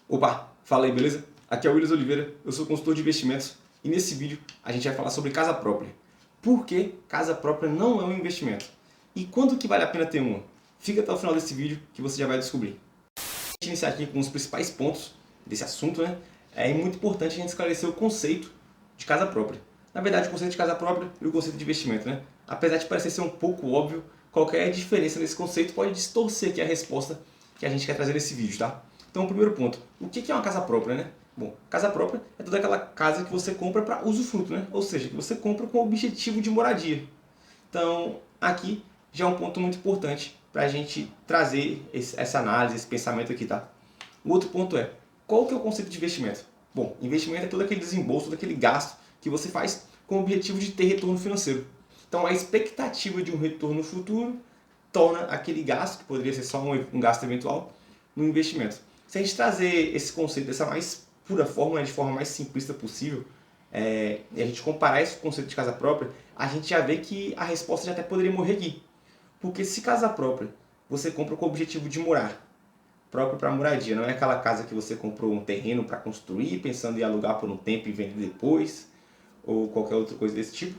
Opa, fala aí, beleza? Aqui é o Willis Oliveira, eu sou consultor de investimentos e nesse vídeo a gente vai falar sobre casa própria. Por que casa própria não é um investimento? E quando que vale a pena ter uma? Fica até o final desse vídeo que você já vai descobrir. A gente iniciar aqui com os principais pontos desse assunto, né? É muito importante a gente esclarecer o conceito de casa própria. Na verdade, o conceito de casa própria e o conceito de investimento, né? Apesar de parecer ser um pouco óbvio, qualquer diferença nesse conceito pode distorcer aqui a resposta que a gente quer trazer nesse vídeo, tá? Então, o primeiro ponto, o que é uma casa própria, né? Bom, casa própria é toda aquela casa que você compra para usufruto, né? Ou seja, que você compra com o objetivo de moradia. Então, aqui já é um ponto muito importante para a gente trazer essa análise, esse pensamento aqui, tá? O outro ponto é, qual que é o conceito de investimento? Bom, investimento é todo aquele desembolso, todo aquele gasto que você faz com o objetivo de ter retorno financeiro. Então, a expectativa de um retorno futuro torna aquele gasto, que poderia ser só um gasto eventual, no investimento. Se a gente trazer esse conceito dessa mais pura forma, de forma mais simplista possível, e a gente comparar esse conceito de casa própria, a gente já vê que a resposta já até poderia morrer aqui. Porque se casa própria você compra com o objetivo de morar, próprio para moradia, não é aquela casa que você comprou um terreno para construir, pensando em alugar por um tempo e vender depois, ou qualquer outra coisa desse tipo,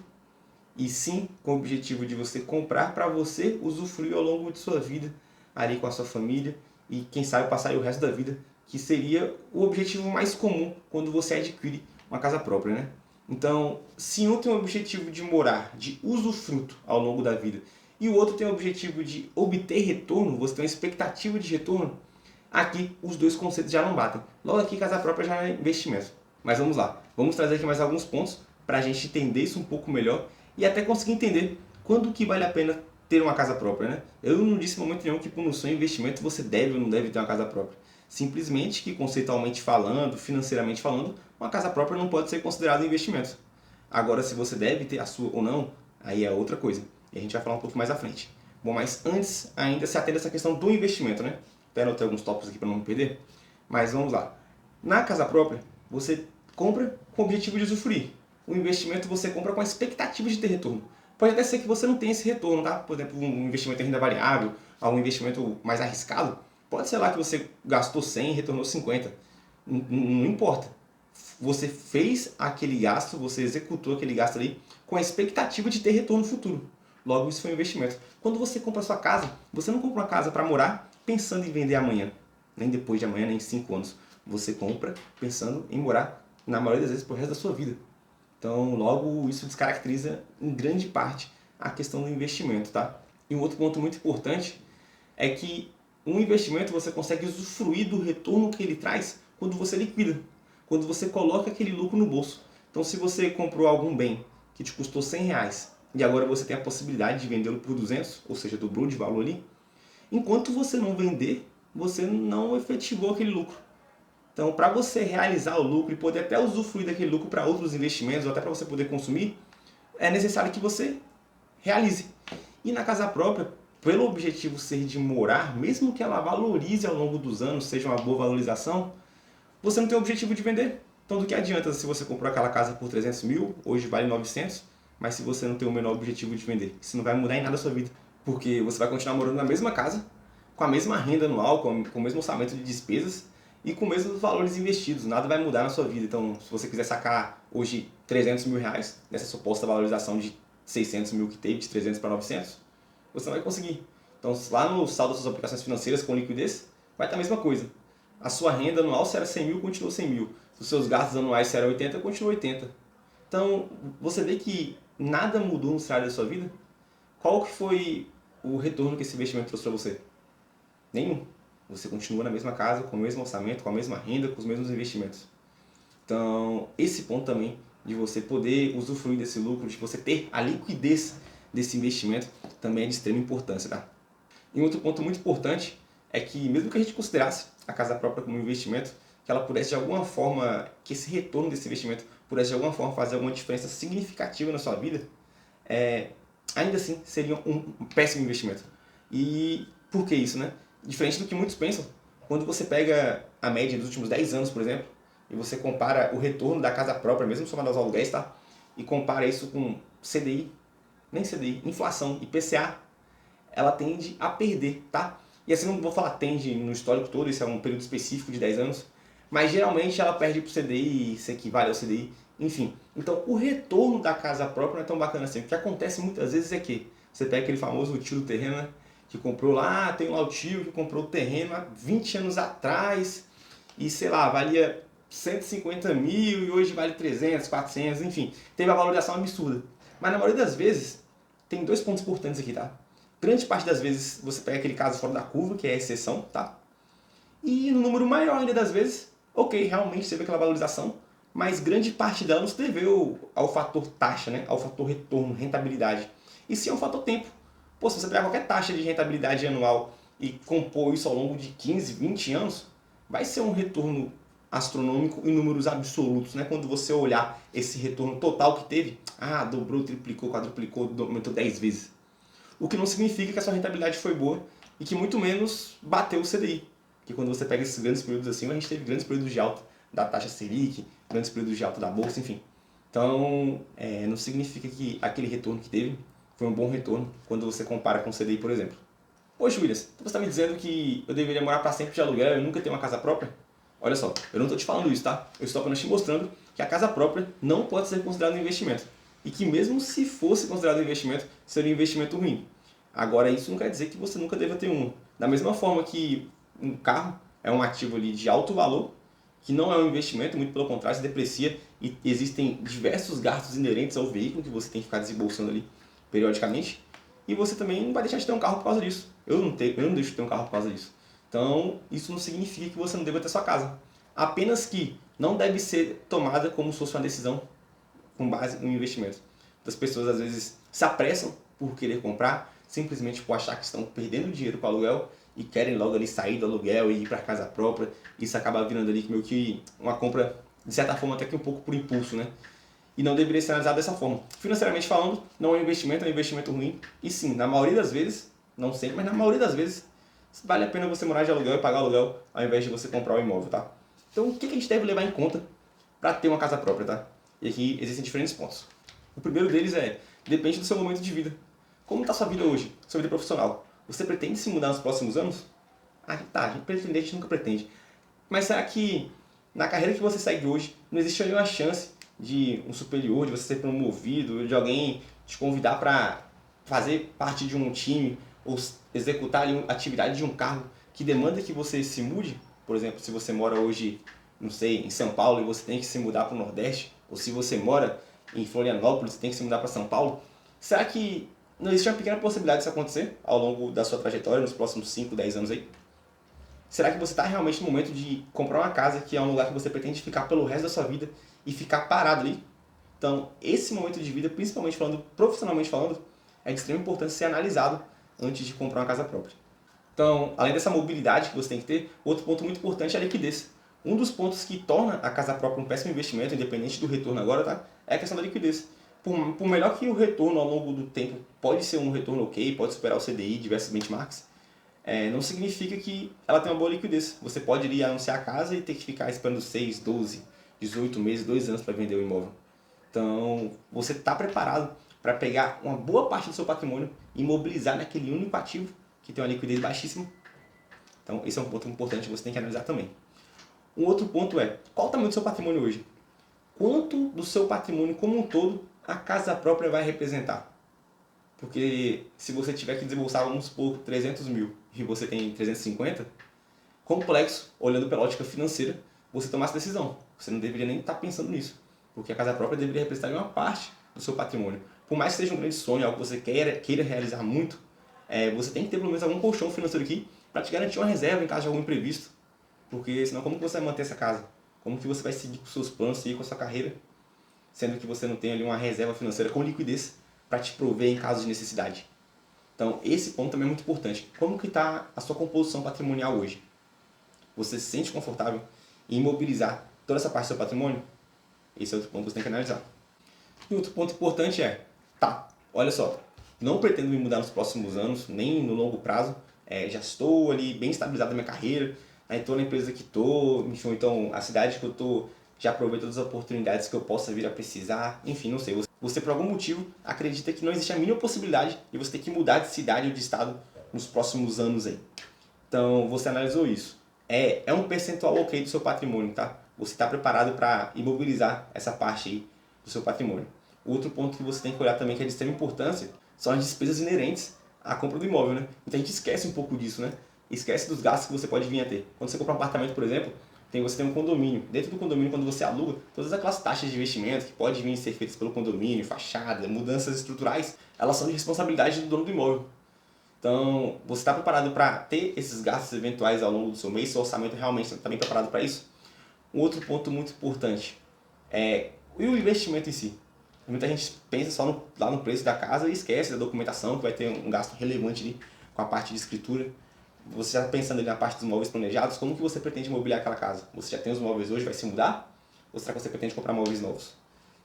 e sim com o objetivo de você comprar para você usufruir ao longo de sua vida, ali com a sua família, e quem sabe passar aí o resto da vida, que seria o objetivo mais comum quando você adquire uma casa própria, né? Então, se um tem o objetivo de morar, de usufruto ao longo da vida, e o outro tem o objetivo de obter retorno, você tem uma expectativa de retorno, aqui os dois conceitos já não batem. Logo aqui, casa própria já é investimento. Mas vamos lá, vamos trazer aqui mais alguns pontos para a gente entender isso um pouco melhor e até conseguir entender quando que vale a pena ter uma casa própria, né? Eu não disse em momento nenhum que por no seu investimento você deve ou não deve ter uma casa própria. Simplesmente que conceitualmente falando, financeiramente falando, uma casa própria não pode ser considerada um investimento. Agora, se você deve ter a sua ou não, aí é outra coisa. E a gente vai falar um pouco mais à frente. Bom, mas antes ainda se atende a essa questão do investimento, né? Até anotei alguns tópicos aqui para não me perder. Mas vamos lá. Na casa própria, você compra com o objetivo de usufruir. O investimento você compra com a expectativa de ter retorno. Pode até ser que você não tenha esse retorno, tá? Por exemplo, um investimento em renda variável, um investimento mais arriscado. Pode ser lá que você gastou 100 e retornou 50. Não importa. Você fez aquele gasto, você executou aquele gasto ali com a expectativa de ter retorno futuro. Logo, isso foi um investimento. Quando você compra a sua casa, você não compra uma casa para morar pensando em vender amanhã, nem depois de amanhã, nem em 5 anos. Você compra pensando em morar, na maioria das vezes, pro resto da sua vida. Então, logo, isso descaracteriza em grande parte a questão do investimento, tá? E um outro ponto muito importante é que um investimento você consegue usufruir do retorno que ele traz quando você liquida, quando você coloca aquele lucro no bolso. Então, se você comprou algum bem que te custou 100 reais e agora você tem a possibilidade de vendê-lo por 200, ou seja, dobrou de valor ali, enquanto você não vender, você não efetivou aquele lucro. Então, para você realizar o lucro e poder até usufruir daquele lucro para outros investimentos ou até para você poder consumir, é necessário que você realize. E na casa própria, pelo objetivo ser de morar, mesmo que ela valorize ao longo dos anos, seja uma boa valorização, você não tem o objetivo de vender. Então, do que adianta se você comprou aquela casa por 300 mil, hoje vale 900, mas se você não tem o menor objetivo de vender, isso não vai mudar em nada a sua vida. Porque você vai continuar morando na mesma casa, com a mesma renda anual, com o mesmo orçamento de despesas e com os mesmos valores investidos. Nada vai mudar na sua vida. Então, se você quiser sacar hoje 300 mil reais, dessa suposta valorização de 600 mil que teve, de 300 para 900, você não vai conseguir. Então, lá no saldo das suas aplicações financeiras com liquidez, vai estar a mesma coisa. A sua renda anual, se era 100 mil, continua 100 mil. Se os seus gastos anuais, se era 80, continua 80. Então, você vê que nada mudou no cenário da sua vida? Qual que foi o retorno que esse investimento trouxe para você? Nenhum. Você continua na mesma casa, com o mesmo orçamento, com a mesma renda, com os mesmos investimentos. Então, esse ponto também de você poder usufruir desse lucro, de você ter a liquidez desse investimento, também é de extrema importância, tá? E um outro ponto muito importante é que, mesmo que a gente considerasse a casa própria como um investimento, que ela pudesse de alguma forma, que esse retorno desse investimento pudesse de alguma forma fazer alguma diferença significativa na sua vida, ainda assim seria um péssimo investimento. E por que isso, né? Diferente do que muitos pensam, quando você pega a média dos últimos 10 anos, por exemplo, e você compara o retorno da casa própria, mesmo somando aos aluguéis, tá? E compara isso com CDI, nem CDI, inflação, IPCA, ela tende a perder, tá? E assim, não vou falar tende no histórico todo, isso é um período específico de 10 anos, mas geralmente ela perde para o CDI, se equivale ao CDI, enfim. Então o retorno da casa própria não é tão bacana assim. O que acontece muitas vezes é que você pega aquele famoso tio do terreno, né? Que comprou lá, tem lá o tio que comprou o terreno há 20 anos atrás e sei lá, valia 150 mil e hoje vale 300, 400, enfim. Teve a valorização absurda. Mas na maioria das vezes, tem dois pontos importantes aqui, tá? Grande parte das vezes você pega aquele caso fora da curva, que é a exceção, tá? E no número maior ainda das vezes, ok, realmente teve aquela valorização, mas grande parte dela não se deveu ao fator taxa, né? Ao fator retorno, rentabilidade. E sim ao fator tempo. Pô, se você pegar qualquer taxa de rentabilidade anual e compor isso ao longo de 15, 20 anos, vai ser um retorno astronômico em números absolutos, né? Quando você olhar esse retorno total que teve, dobrou, triplicou, quadruplicou, aumentou 10 vezes. O que não significa que a sua rentabilidade foi boa e que muito menos bateu o CDI. Que quando você pega esses grandes períodos assim, a gente teve grandes períodos de alta da taxa Selic, grandes períodos de alta da bolsa, enfim. Então, não significa que aquele retorno que teve foi um bom retorno quando você compara com o CDI, por exemplo. Poxa, Williams, então você está me dizendo que eu deveria morar para sempre de aluguel e nunca ter uma casa própria? Olha só, eu não estou te falando isso, tá? Eu estou apenas te mostrando que a casa própria não pode ser considerada um investimento. E que mesmo se fosse considerado um investimento, seria um investimento ruim. Agora, isso não quer dizer que você nunca deva ter um. Da mesma forma que um carro é um ativo ali de alto valor, que não é um investimento, muito pelo contrário, se deprecia e existem diversos gastos inerentes ao veículo que você tem que ficar desembolsando ali periodicamente. E você também não vai deixar de ter um carro por causa disso. Eu não deixo de ter um carro por causa disso. Então, isso não significa que você não deva ter sua casa. Apenas que não deve ser tomada como se fosse uma decisão com base no investimento. As pessoas às vezes se apressam por querer comprar, simplesmente por achar que estão perdendo dinheiro com o aluguel e querem logo ali sair do aluguel e ir para casa própria. Isso acaba virando ali meio que uma compra, de certa forma, até que um pouco por impulso, né? E não deveria ser analisado dessa forma. Financeiramente falando, não é um investimento ruim. E sim, na maioria das vezes, não sempre, mas na maioria das vezes, vale a pena você morar de aluguel e pagar aluguel ao invés de você comprar o imóvel, tá? Então, o que a gente deve levar em conta para ter uma casa própria, tá? E aqui existem diferentes pontos. O primeiro deles depende do seu momento de vida. Como está sua vida hoje? Sua vida profissional? Você pretende se mudar nos próximos anos? A gente pretende, a gente nunca pretende. Mas será que na carreira que você segue hoje, não existe nenhuma chance de um superior, de você ser promovido, de alguém te convidar para fazer parte de um time ou executar ali a atividade de um cargo que demanda que você se mude? Por exemplo, se você mora hoje, não sei, em São Paulo e você tem que se mudar para o Nordeste, ou se você mora em Florianópolis e tem que se mudar para São Paulo, será que não existe uma pequena possibilidade disso acontecer ao longo da sua trajetória, nos próximos 5, 10 anos aí? Será que você está realmente no momento de comprar uma casa que é um lugar que você pretende ficar pelo resto da sua vida e ficar parado ali? Então, esse momento de vida, principalmente falando, profissionalmente falando, é de extrema importância ser analisado antes de comprar uma casa própria. Então, além dessa mobilidade que você tem que ter, outro ponto muito importante é a liquidez. Um dos pontos que torna a casa própria um péssimo investimento, independente do retorno agora, tá? É a questão da liquidez. Por melhor que o retorno ao longo do tempo pode ser um retorno ok, pode superar o CDI, diversos benchmarks, não significa que ela tem uma boa liquidez. Você pode ir anunciar a casa e ter que ficar esperando 6, 12, 18 meses, 2 anos para vender o imóvel. Então, você está preparado para pegar uma boa parte do seu patrimônio e imobilizar naquele único ativo que tem uma liquidez baixíssima? Então, esse é um ponto importante que você tem que analisar também. Um outro ponto é, qual o tamanho do seu patrimônio hoje? Quanto do seu patrimônio como um todo a casa própria vai representar? Porque se você tiver que desembolsar, vamos supor, 300 mil e você tem 350, complexo, olhando pela ótica financeira, você tomar essa decisão. Você não deveria nem estar pensando nisso, porque a casa própria deveria representar uma parte do seu patrimônio. Por mais que seja um grande sonho, algo que você queira realizar muito, você tem que ter pelo menos algum colchão financeiro aqui para te garantir uma reserva em caso de algum imprevisto. Porque senão como que você vai manter essa casa? Como que você vai seguir com os seus planos, seguir com a sua carreira, sendo que você não tem ali uma reserva financeira com liquidez para te prover em caso de necessidade? Então, esse ponto também é muito importante. Como que está a sua composição patrimonial hoje? Você se sente confortável em imobilizar toda essa parte do seu patrimônio? Esse é outro ponto que você tem que analisar. E outro ponto importante olha só, não pretendo me mudar nos próximos anos, nem no longo prazo, já estou ali bem estabilizado na minha carreira, estou na empresa que estou, enfim, então a cidade que eu estou, já aproveito todas as oportunidades que eu possa vir a precisar, enfim, não sei. Você por algum motivo acredita que não existe a mínima possibilidade de você ter que mudar de cidade ou de estado nos próximos anos aí. Então você analisou isso. é um percentual ok do seu patrimônio, tá? Você está preparado para imobilizar essa parte aí do seu patrimônio. Outro ponto que você tem que olhar também, que é de extrema importância, são as despesas inerentes à compra do imóvel, né? Então a gente esquece um pouco disso, né? Esquece dos gastos que você pode vir a ter. Quando você compra um apartamento, por exemplo, você tem um condomínio. Dentro do condomínio, quando você aluga, todas aquelas taxas de investimento que podem vir a ser feitas pelo condomínio, fachada, mudanças estruturais, elas são de responsabilidade do dono do imóvel. Então, você está preparado para ter esses gastos eventuais ao longo do seu mês? Seu orçamento realmente está bem preparado para isso? Um outro ponto muito importante é o investimento em si. Muita gente pensa só lá no preço da casa e esquece da documentação, que vai ter um gasto relevante ali com a parte de escritura. Você já pensando ali na parte dos móveis planejados, como que você pretende mobiliar aquela casa? Você já tem os móveis hoje, vai se mudar? Ou será que você pretende comprar móveis novos?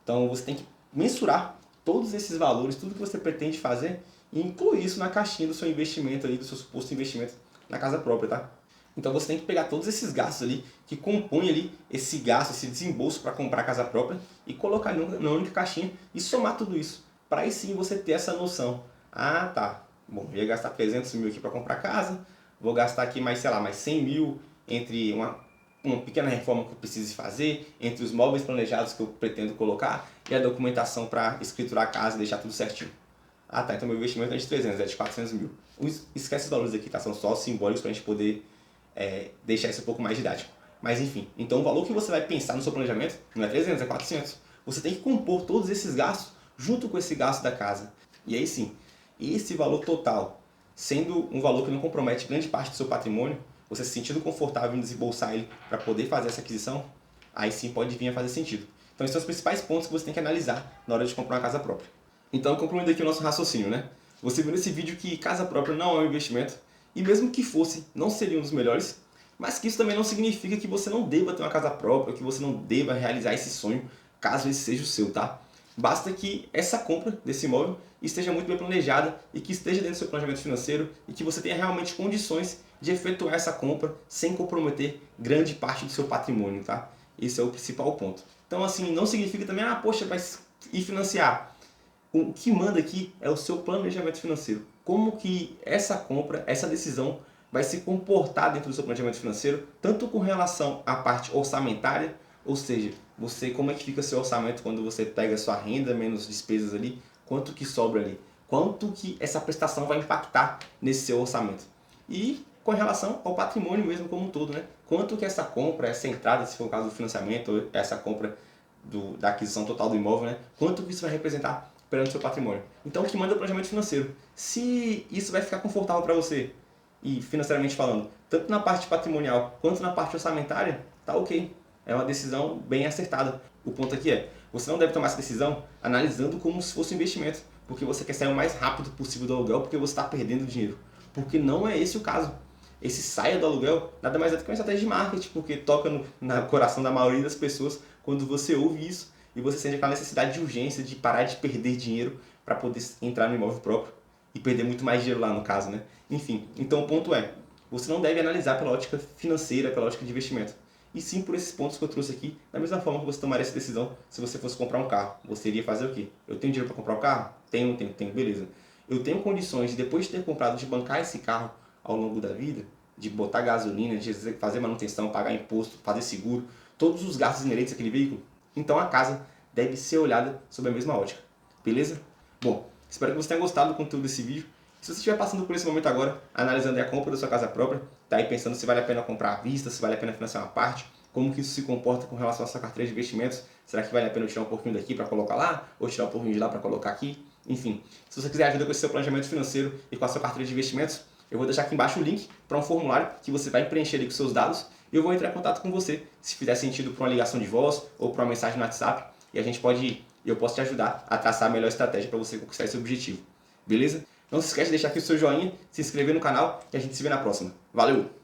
Então você tem que mensurar todos esses valores, tudo que você pretende fazer e incluir isso na caixinha do seu investimento ali, do seu suposto investimento na casa própria, tá? Então você tem que pegar todos esses gastos ali que compõem ali esse gasto, esse desembolso para comprar a casa própria e colocar na única caixinha e somar tudo isso. Para aí sim você ter essa noção. Ah, tá. Bom, eu ia gastar 300 mil aqui para comprar casa, vou gastar aqui mais, sei lá, mais 100 mil entre uma pequena reforma que eu preciso fazer, entre os móveis planejados que eu pretendo colocar e a documentação para escriturar a casa e deixar tudo certinho. Ah, tá, então meu investimento é de 300, é de 400 mil. Esquece os valores aqui, tá? São só simbólicos para a gente poder deixar isso um pouco mais didático. Mas enfim, então o valor que você vai pensar no seu planejamento não é 300, é 400. Você tem que compor todos esses gastos junto com esse gasto da casa. E aí sim, esse valor total, sendo um valor que não compromete grande parte do seu patrimônio, você se sentindo confortável em desembolsar ele para poder fazer essa aquisição, aí sim pode vir a fazer sentido. Então esses são os principais pontos que você tem que analisar na hora de comprar uma casa própria. Então, concluindo aqui o nosso raciocínio, né? Você viu nesse vídeo que casa própria não é um investimento, e mesmo que fosse, não seria um dos melhores, mas que isso também não significa que você não deva ter uma casa própria, que você não deva realizar esse sonho, caso esse seja o seu, tá? Basta que essa compra desse imóvel esteja muito bem planejada e que esteja dentro do seu planejamento financeiro e que você tenha realmente condições de efetuar essa compra sem comprometer grande parte do seu patrimônio, tá? Esse é o principal ponto. Então, assim, não significa também, poxa, vai ir financiar. O que manda aqui é o seu planejamento financeiro. Como que essa compra, essa decisão vai se comportar dentro do seu planejamento financeiro, tanto com relação à parte orçamentária, ou seja, como é que fica seu orçamento quando você pega sua renda menos despesas ali, quanto que sobra ali, quanto que essa prestação vai impactar nesse seu orçamento. E com relação ao patrimônio mesmo como um todo, né? Quanto que essa compra, essa entrada, se for o caso do financiamento, essa compra da aquisição total do imóvel, né? Quanto que isso vai representar perante o seu patrimônio. Então, o que manda é o planejamento financeiro. Se isso vai ficar confortável para você, e financeiramente falando, tanto na parte patrimonial quanto na parte orçamentária, tá ok. É uma decisão bem acertada. O ponto aqui é, você não deve tomar essa decisão analisando como se fosse um investimento, porque você quer sair o mais rápido possível do aluguel, porque você está perdendo dinheiro. Porque não é esse o caso. Esse saia do aluguel nada mais é do que uma estratégia de marketing, porque toca no coração da maioria das pessoas quando você ouve isso e você sente aquela necessidade de urgência de parar de perder dinheiro para poder entrar no imóvel próprio e perder muito mais dinheiro lá no caso, né? Enfim, então o ponto é, você não deve analisar pela ótica financeira, pela ótica de investimento, e sim por esses pontos que eu trouxe aqui, da mesma forma que você tomaria essa decisão se você fosse comprar um carro. Você iria fazer o quê? Eu tenho dinheiro para comprar um carro? Tenho, beleza. Eu tenho condições de, depois de ter comprado, de bancar esse carro ao longo da vida, de botar gasolina, de fazer manutenção, pagar imposto, fazer seguro, todos os gastos inerentes àquele veículo? Então a casa deve ser olhada sob a mesma ótica. Beleza? Bom, espero que você tenha gostado do conteúdo desse vídeo. Se você estiver passando por esse momento agora, analisando a compra da sua casa própria, tá aí pensando se vale a pena comprar à vista, se vale a pena financiar uma parte, como que isso se comporta com relação à sua carteira de investimentos, será que vale a pena eu tirar um pouquinho daqui para colocar lá, ou tirar um pouquinho de lá para colocar aqui? Enfim, se você quiser ajuda com esse seu planejamento financeiro e com a sua carteira de investimentos, eu vou deixar aqui embaixo o link para um formulário que você vai preencher ali com seus dados e eu vou entrar em contato com você, se fizer sentido para uma ligação de voz ou para uma mensagem no WhatsApp, e eu posso te ajudar a traçar a melhor estratégia para você conquistar esse objetivo. Beleza? Não se esquece de deixar aqui o seu joinha, se inscrever no canal e a gente se vê na próxima. Valeu!